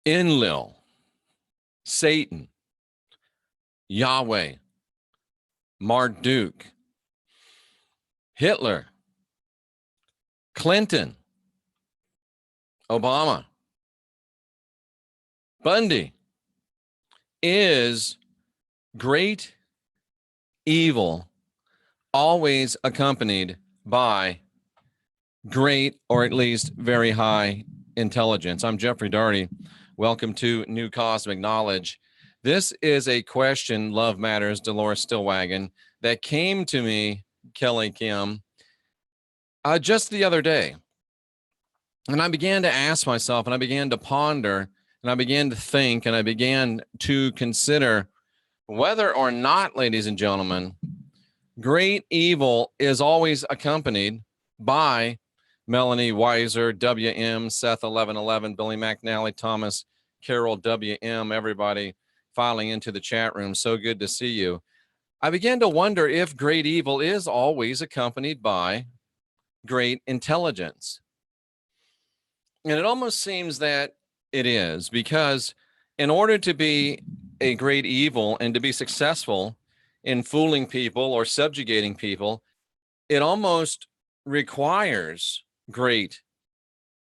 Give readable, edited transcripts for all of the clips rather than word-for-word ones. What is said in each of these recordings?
Enlil, Satan, Yahweh, Marduk, Hitler, Clinton, Obama, Bundy. Is great evil always accompanied by great, or at least very high, intelligence? I'm Jeffrey Daugherty. Welcome to New Cosmic Knowledge. This is a question, Love Matters, Dolores Stillwagon, that came to me, Kelly Kim, just the other day. And I began to ask myself, and I began to ponder, and I began to think, and I began to consider whether or not, ladies and gentlemen, great evil is always accompanied by Melanie Weiser, WM, Seth 1111, Billy McNally, Thomas, Carol, WM, everybody filing into the chat room. So good to see you. I began to wonder if great evil is always accompanied by great intelligence. And it almost seems that it is, because in order to be a great evil and to be successful in fooling people or subjugating people, it almost requires great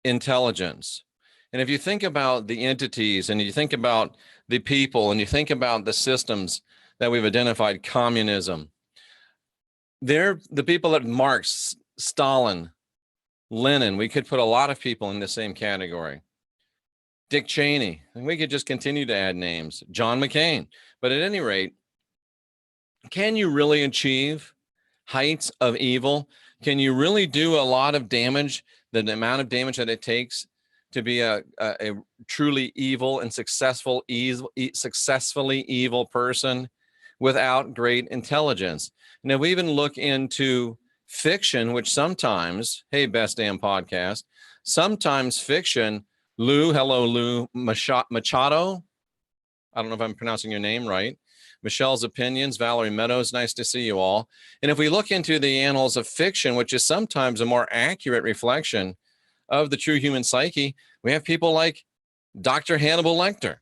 intelligence. And if you think about the entities, and you think about the people, and you think about the systems that we've identified, communism, they're the people that Marx, Stalin, Lenin, we could put a lot of people in the same category. Dick Cheney, and we could just continue to add names. John McCain. But at any rate, can you really achieve heights of evil? Can you really do a lot of damage, the amount of damage that it takes to be a truly evil and successfully evil person without great intelligence? And if we even look into fiction, which sometimes, hey, Best Damn Podcast, sometimes fiction, hello, Lou Machado. I don't know if I'm pronouncing your name right. Michelle's Opinions, Valerie Meadows, nice to see you all. And if we look into the annals of fiction, which is sometimes a more accurate reflection of the true human psyche, we have people like Dr. Hannibal Lecter.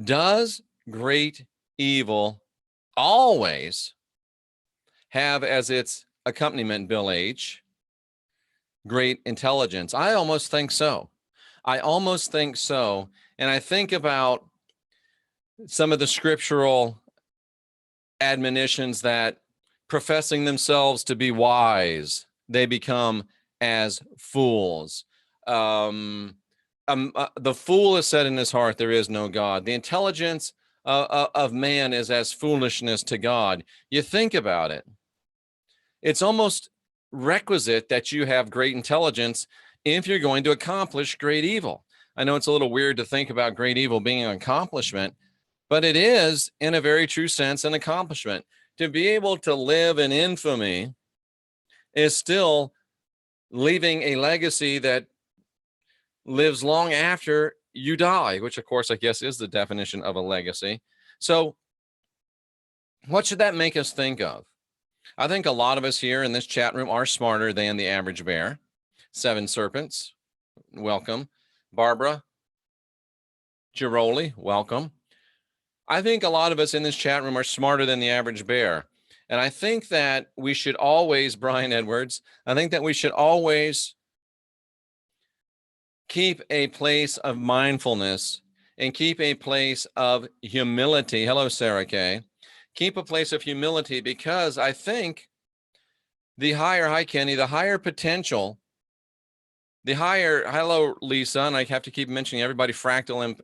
Does great evil always have as its accompaniment, Bill H., great intelligence? I almost think so. I almost think so. And I think about some of the scriptural admonitions that professing themselves to be wise, they become as fools. The fool has said in his heart, there is no God. The intelligence of man is as foolishness to God. You think about it. It's almost requisite that you have great intelligence if you're going to accomplish great evil. I know it's a little weird to think about great evil being an accomplishment, but it is, in a very true sense, an accomplishment. To be able to live in infamy is still leaving a legacy that lives long after you die, which, of course, I guess is the definition of a legacy. So what should that make us think of? I think a lot of us here in this chat room are smarter than the average bear. Seven Serpents, welcome. Barbara Giroli, welcome. I think a lot of us in this chat room are smarter than the average bear. And I think that we should always, Brian Edwards, I think that we should always keep a place of mindfulness and keep a place of humility. Hello, Sarah Kay. Keep a place of humility, because I think the higher, hi Kenny, the higher potential, the higher, hello Lisa, and I have to keep mentioning everybody, Fractal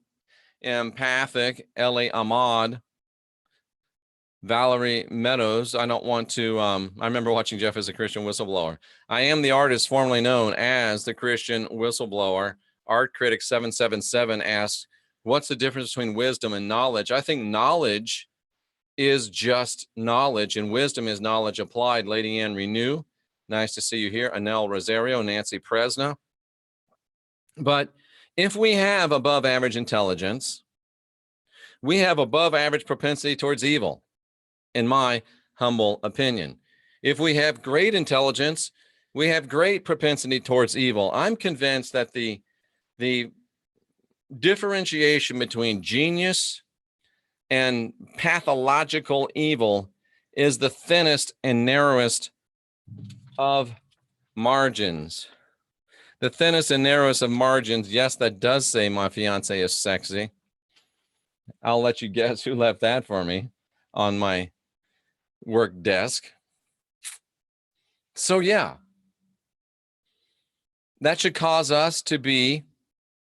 Empathic, L.A. Ahmad, Valerie Meadows. I don't want to, I remember watching Jeff as a Christian Whistleblower. I am the artist formerly known as the Christian Whistleblower. Art Critic 777 asks, what's the difference between wisdom and knowledge? I think knowledge is just knowledge, and wisdom is knowledge applied. Lady Ann Renew, nice to see you here. Anel Rosario, Nancy Presna. But if we have above average intelligence, we have above average propensity towards evil, in my humble opinion. If we have great intelligence, we have great propensity towards evil. I'm convinced that the differentiation between genius and pathological evil is the thinnest and narrowest of margins. The thinnest and narrowest of margins. Yes, that does say my fiance is sexy. I'll let you guess who left that for me on my work desk. So yeah, that should cause us to be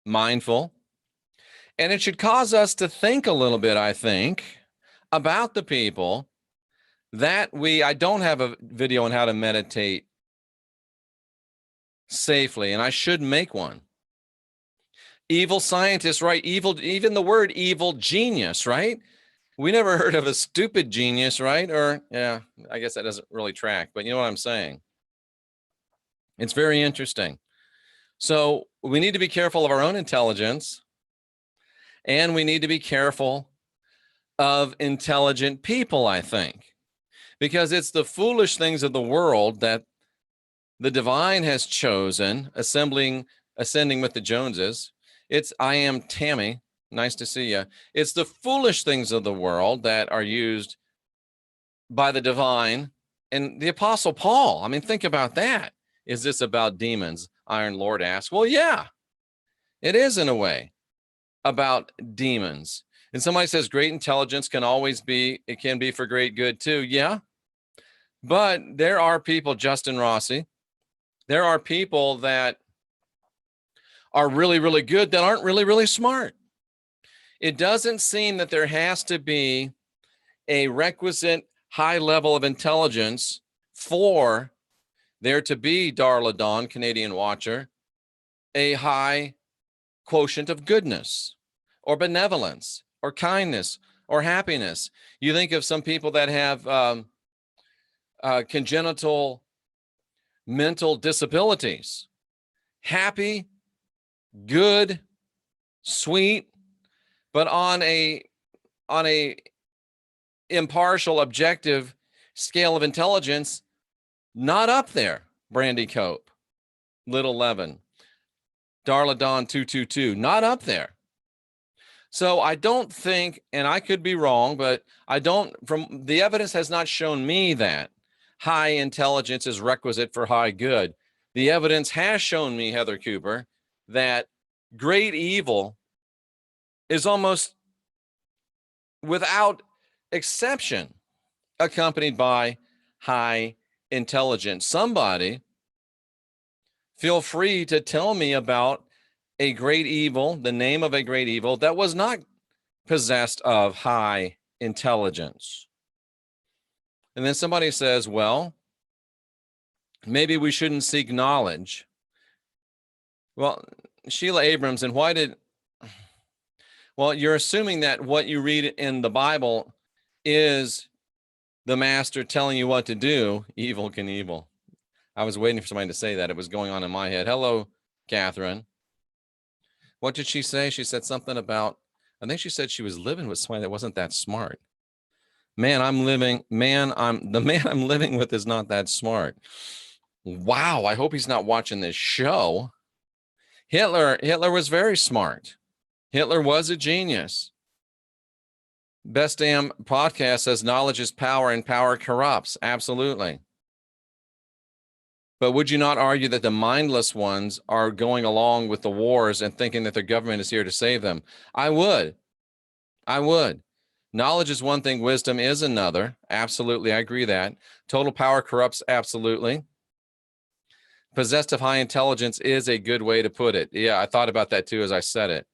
mindful. And it should cause us to think a little bit, I think, about the people that I don't have a video on how to meditate safely, and I should make one. Evil scientists, right? Evil, even the word evil genius, right? We never heard of a stupid genius, right? Or, yeah, I guess that doesn't really track, but you know what I'm saying? It's very interesting. So we need to be careful of our own intelligence, and we need to be careful of intelligent people, I think, because it's the foolish things of the world that the divine has chosen, ascending with the Joneses. I am Tammy. Nice to see you. It's the foolish things of the world that are used by the divine. And the Apostle Paul, I mean, think about that. Is this about demons? Iron Lord asks. Well, yeah, it is in a way about demons. And somebody says great intelligence can be for great good too. Yeah. But there are people, Justin Rossi, there are people that are really, really good that aren't really, really smart. It doesn't seem that there has to be a requisite high level of intelligence for there to be, Darla Dawn, Canadian watcher, a high quotient of goodness or benevolence or kindness or happiness. You think of some people that have congenital mental disabilities, happy, good, sweet, but on a impartial, objective scale of intelligence, not up there. Brandy Cope, Little Levin, Darla Dawn 222, not up there. So I don't think, and I could be wrong, but the evidence has not shown me that high intelligence is requisite for high good. The evidence has shown me, Heather Cooper, that great evil is almost without exception accompanied by high intelligence. Somebody feel free to tell me about a great evil, the name of a great evil that was not possessed of high intelligence. And then somebody says, well, maybe we shouldn't seek knowledge. Well, Sheila Abrams, and well, you're assuming that what you read in the Bible is the master telling you what to do. Evil can evil. I was waiting for somebody to say that. It was going on in my head. Hello, Catherine. What did she say? She said something about, I think she said she was living with somebody that wasn't that smart. The man I'm living with is not that smart. Wow, I hope he's not watching this show. Hitler was very smart. Hitler was a genius. Best Damn Podcast says knowledge is power and power corrupts. Absolutely. But would you not argue that the mindless ones are going along with the wars and thinking that their government is here to save them? I would. Knowledge is one thing. Wisdom is another. Absolutely. I agree that. Total power corrupts. Absolutely. Possessed of high intelligence is a good way to put it. Yeah, I thought about that too as I said it.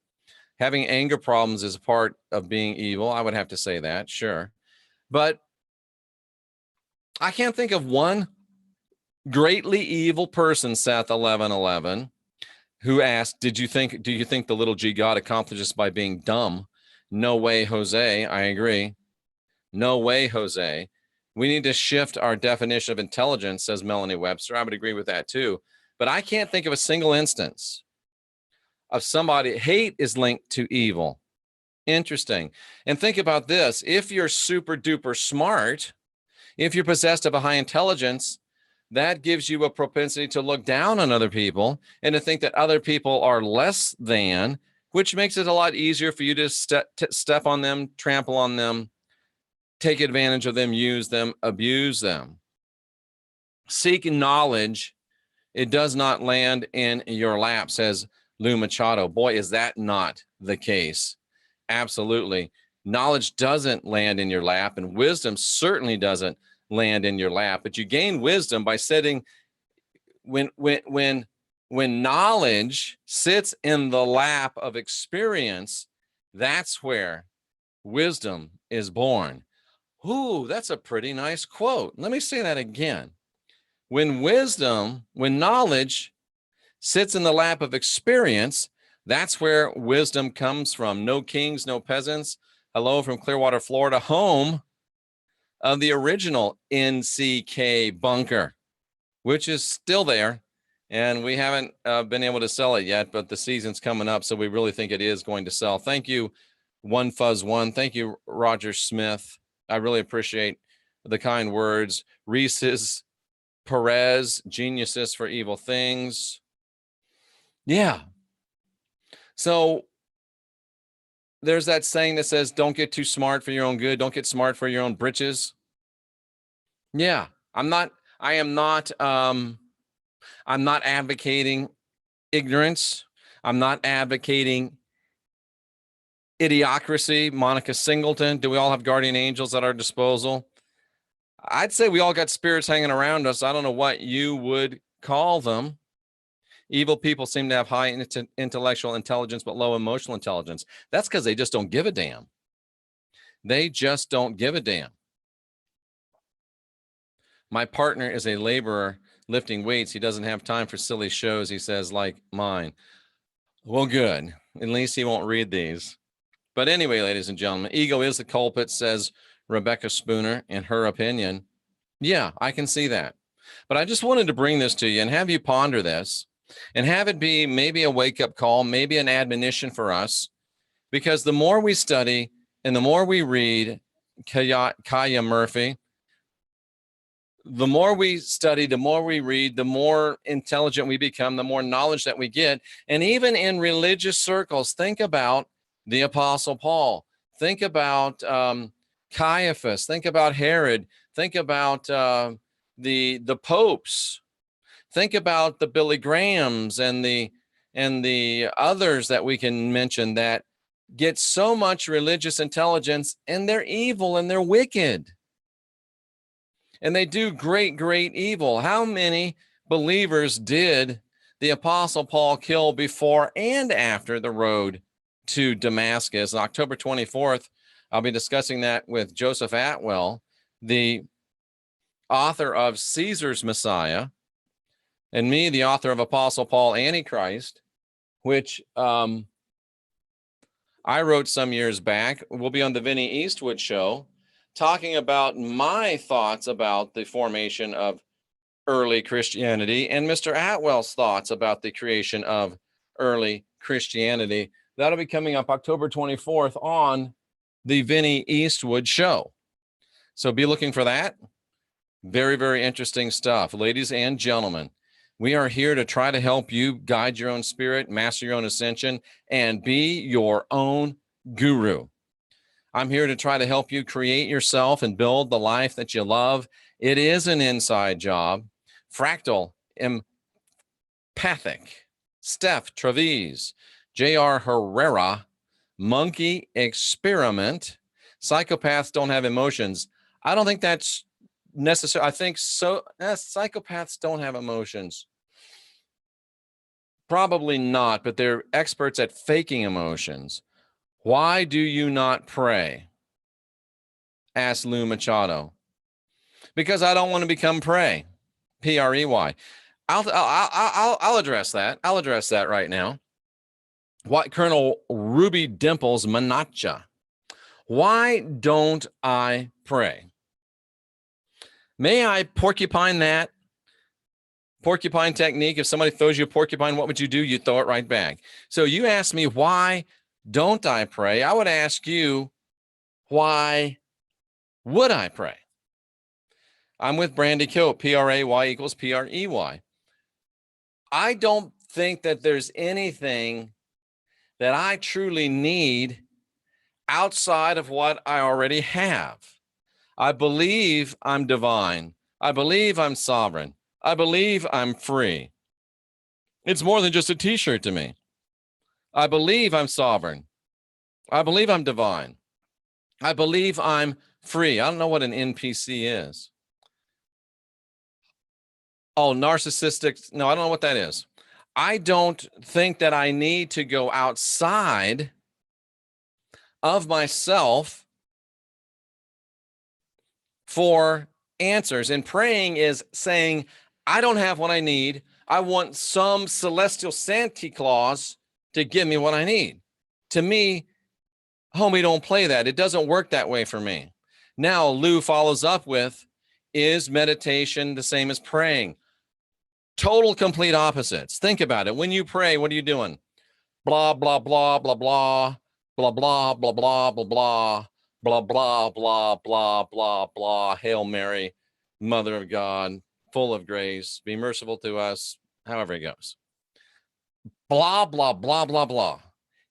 Having anger problems is a part of being evil. I would have to say that, sure. But I can't think of one greatly evil person, Seth 1111, who asked, do you think the little G God accomplishes by being dumb? No way, Jose. I agree. No way, Jose. We need to shift our definition of intelligence, says Melanie Webster. I would agree with that too. But I can't think of a single instance of somebody. Hate is linked to evil. Interesting. And think about this. If you're super duper smart, if you're possessed of a high intelligence, that gives you a propensity to look down on other people and to think that other people are less than which makes it a lot easier for you to step on them, trample on them, take advantage of them, use them, abuse them. Seek knowledge. It does not land in your lap, says Lou Machado. Boy, is that not the case. Absolutely. Knowledge doesn't land in your lap, and wisdom certainly doesn't land in your lap. But you gain wisdom by sitting when knowledge sits in the lap of experience. That's where wisdom is born. Ooh, that's a pretty nice quote. Let me say that again. When knowledge sits in the lap of experience, that's where wisdom comes from. No kings, no peasants. Hello from Clearwater, Florida, home of the original NCK bunker, which is still there. And we haven't been able to sell it yet, but the season's coming up, so we really think it is going to sell. Thank you, One Fuzz One. Thank you, Roger Smith. I really appreciate the kind words. Reese's Perez, Geniuses for Evil Things. Yeah. So there's that saying that says, don't get too smart for your own good. Don't get smart for your own britches. Yeah. I'm not advocating ignorance. I'm not advocating idiocracy. Monica Singleton. Do we all have guardian angels at our disposal? I'd say we all got spirits hanging around us. I don't know what you would call them. Evil people seem to have high intellectual intelligence, but low emotional intelligence. That's because they just don't give a damn. They just don't give a damn. My partner is a laborer lifting weights. He doesn't have time for silly shows, he says, like mine. Well, good. At least he won't read these. But anyway, ladies and gentlemen, ego is the culprit, says Rebecca Spooner, in her opinion. Yeah, I can see that. But I just wanted to bring this to you and have you ponder this and have it be maybe a wake-up call, maybe an admonition for us, because the more we study and the more we read Kaya Murphy, the more we study, the more we read, the more intelligent we become, the more knowledge that we get. And even in religious circles, think about the Apostle Paul. Think about Caiaphas. Think about Herod. Think about the popes. Think about the Billy Grahams and the others that we can mention that get so much religious intelligence, and they're evil and they're wicked. And they do great, great evil. How many believers did the Apostle Paul kill before and after the road to Damascus? On October 24th, I'll be discussing that with Joseph Atwell, the author of Caesar's Messiah, and me, the author of Apostle Paul Antichrist, which I wrote some years back. We'll be on the Vinnie Eastwood show, talking about my thoughts about the formation of early Christianity and Mr. Atwell's thoughts about the creation of early Christianity. That'll be coming up October 24th on the Vinnie Eastwood show. So be looking for that. Very, very interesting stuff. Ladies and gentlemen, we are here to try to help you guide your own spirit, master your own ascension, and be your own guru. I'm here to try to help you create yourself and build the life that you love. It is an inside job. Fractal, Empathic, Steph Travis, J.R. Herrera, Monkey Experiment, Psychopaths Don't Have Emotions. I don't think that's necessary. I think so. Psychopaths don't have emotions. Probably not, but they're experts at faking emotions. Why do you not pray? Asked Lou Machado. Because I don't want to become prey. P-R-E-Y. I'll address that. I'll address that right now. What Colonel Ruby Dimples Manacha. Why don't I pray? May I porcupine that? Porcupine technique. If somebody throws you a porcupine, what would you do? You throw it right back. So you ask me, why don't I pray? I would ask you, why would I pray? I'm with Brandy Cope, P-R-A-Y equals P-R-E-Y. I don't think that there's anything that I truly need outside of what I already have. I believe I'm divine. I believe I'm sovereign. I believe I'm free. It's more than just a t-shirt to me. I believe I'm sovereign. I believe I'm divine. I believe I'm free. I don't know what an NPC is. Oh, narcissistic. No, I don't know what that is. I don't think that I need to go outside of myself for answers. And praying is saying, I don't have what I need. I want some celestial Santa Claus to give me what I need. To me, homie, don't play that. It doesn't work that way for me. Now, Lou follows up with, is meditation the same as praying? Total, complete opposites. Think about it. When you pray, what are you doing? Blah, blah, blah, blah, blah, blah, blah, blah, blah, blah, blah, blah, blah, blah, blah, blah, blah. Hail Mary, Mother of God, full of grace, be merciful to us, however it goes. Blah, blah, blah, blah, blah.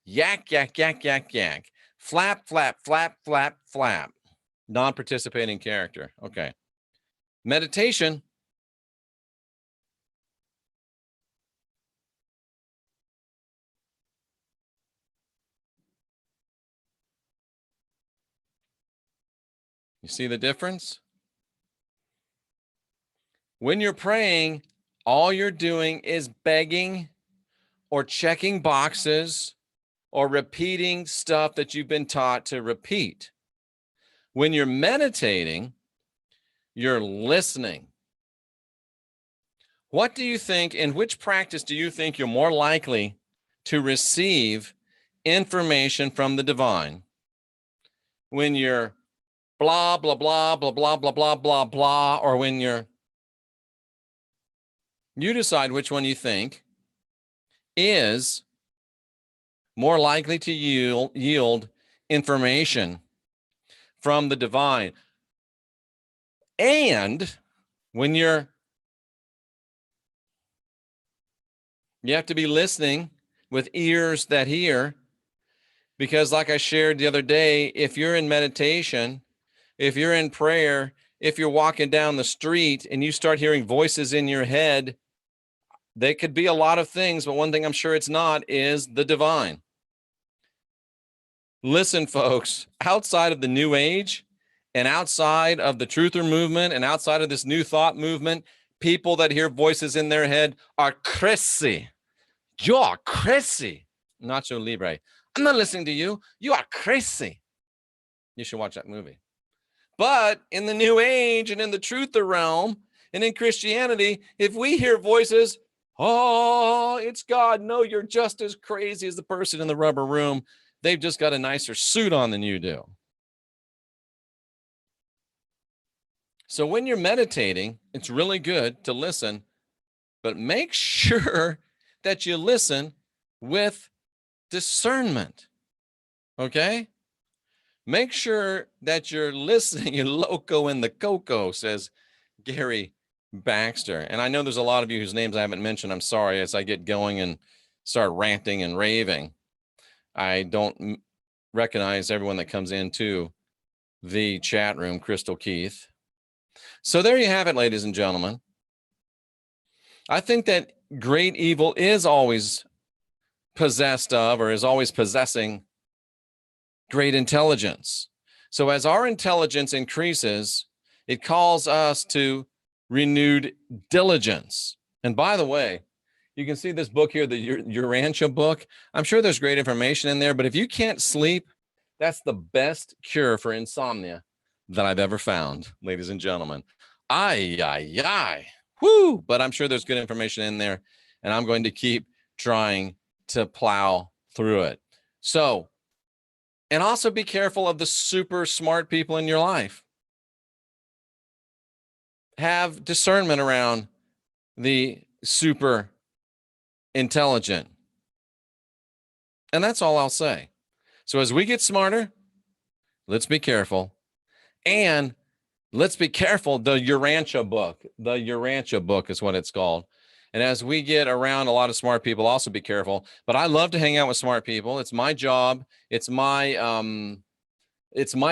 Yak, yak, yak, yak, yak. Flap, flap, flap, flap, flap. Non-participating character. Okay. Meditation. You see the difference? When you're praying, all you're doing is begging or checking boxes or repeating stuff that you've been taught to repeat. When you're meditating, you're listening. What do you think, in which practice do you think you're more likely to receive information from the divine? When you're blah, blah, blah, blah, blah, blah, blah, blah, blah, or when you decide which one you think is more likely to yield information from the divine. And when you have to be listening with ears that hear, because like I shared the other day, if you're in meditation, if you're in prayer, if you're walking down the street and you start hearing voices in your head, they could be a lot of things, but one thing I'm sure it's not is the divine. Listen, folks, outside of the New Age and outside of the Truther movement and outside of this New Thought movement, people that hear voices in their head are crazy. You're crazy. Nacho Libre. I'm not listening to you. You are crazy. You should watch that movie. But in the New Age and in the Truther realm and in Christianity, if we hear voices, oh, it's God. No, you're just as crazy as the person in the rubber room. They've just got a nicer suit on than you do. So when you're meditating, it's really good to listen, but make sure that you listen with discernment. Okay? Make sure that you're listening. You're loco in the coco, says Gary Baxter. And I know there's a lot of you whose names I haven't mentioned. I'm sorry, as I get going and start ranting and raving. I don't recognize everyone that comes into the chat room, Crystal Keith. So there you have it, ladies and gentlemen. I think that great evil is always possessed of, or is always possessing, great intelligence. So as our intelligence increases, it calls us to renewed diligence. And by the way, you can see this book here, the Urantia book. I'm sure there's great information in there, but if you can't sleep, that's the best cure for insomnia that I've ever found, ladies and gentlemen. Whoo! But I'm sure there's good information in there, and I'm going to keep trying to plow through it. So, and also be careful of the super smart people in your life. Have discernment around the super intelligent. And that's all I'll say. So as we get smarter, let's be careful. And let's be careful. The Urantia book is what it's called. And as we get around a lot of smart people, also be careful. But I love to hang out with smart people. It's my job. It's my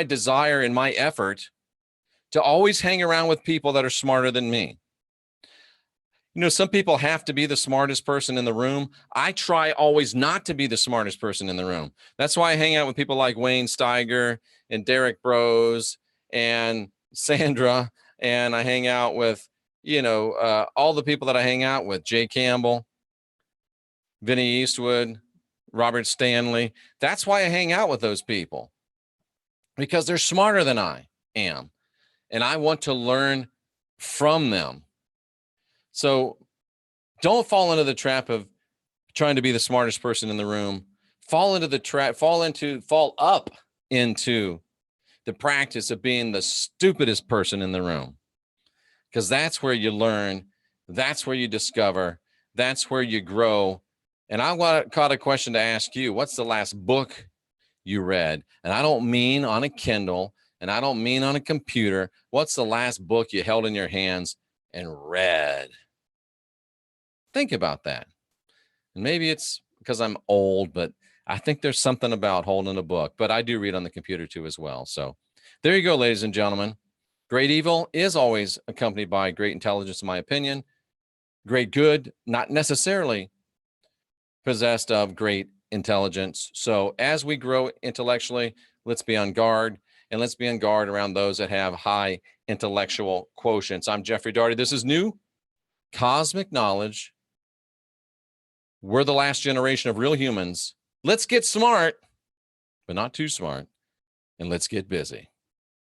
desire and my effort to always hang around with people that are smarter than me. You know, some people have to be the smartest person in the room. I try always not to be the smartest person in the room. That's why I hang out with people like Wayne Steiger and Derek Bros and Sandra, and I hang out with, all the people that I hang out with, Jay Campbell, Vinny Eastwood, Robert Stanley. That's why I hang out with those people, because they're smarter than I am, and I want to learn from them. So don't fall into the trap of trying to be the smartest person in the room. Fall up into the practice of being the stupidest person in the room, because that's where you learn. That's where you discover. That's where you grow. And I got a question to ask you. What's the last book you read? And I don't mean on a Kindle, and I don't mean on a computer. What's the last book you held in your hands and read? Think about that. And maybe it's because I'm old, but I think there's something about holding a book. But I do read on the computer too as well. So there you go, ladies and gentlemen. Great evil is always accompanied by great intelligence, in my opinion. Great good, not necessarily possessed of great intelligence. So as we grow intellectually, let's be on guard, and let's be on guard around those that have high intellectual quotients. I'm Jeffrey Daugherty. This is New Cosmic Knowledge. We're the last generation of real humans. Let's get smart, but not too smart, and let's get busy.